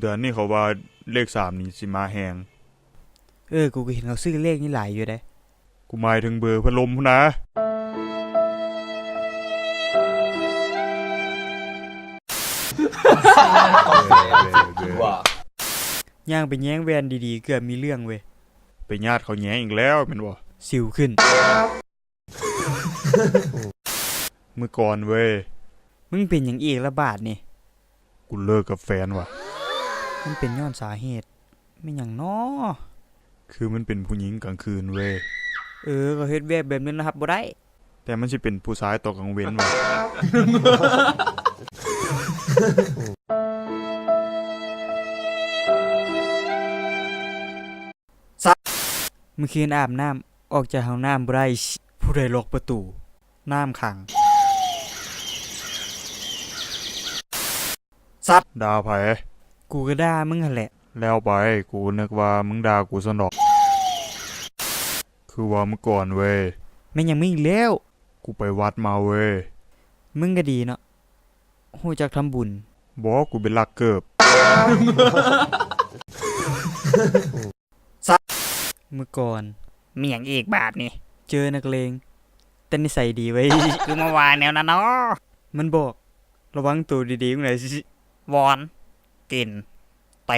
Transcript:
เดือนนี้เขาว่าเลข3นี่สิมาแฮงกูก็เห็นเขาซื้อเลขนี่หลายอยู่ได้กูหมายถึงเบอร์พัดลมพุ่นนะย่างไปแย้งแวนดีๆเกือบมีเรื่องเว้ยไปญาติเขาแย้งอีกแล้วแม่นบ่สิวขึ้น เมื่อก่อนเว้ยมึงเป็นหยังอีกละบาดนี่กูเลิกกับแฟนว่ะมันเป็นย้อนสาเหตุไม่หยังน้อคือมันเป็นผู้หญิงกลางคืนเว้ยก็เฮ็ดแบบนี้นะครับบ่ได้แต่มันสิเป็นผู้ชายตอนกลางเว้นว่ะ เมื่อคืนอาบน้ำออกจากห้องน้ำบ่ได้ผู้ใดล็อกประตูน้ำขังซัดด่าไผกูก็ด่ามึงหั่นแหละแล้วไปกูนึกว่ามึงด่ากูซะดอกคือว่าเมื่อก่อนเว้ยแม่นยังมึงอีกแล้วกูไปวัดมาเว้ยมึงก็ดีเนาะฮู้จักทำบุญบ่กูเป็นลักเกิบ เมื่อก่อนมีหยังอีกบาดนี่เจอนักเลงแต่นิสัยดีไว้ คือเมื่อวานแนวนั้นเนาะมันบอกระวังตัวดีๆมึงหน่อยสิวอนกินไต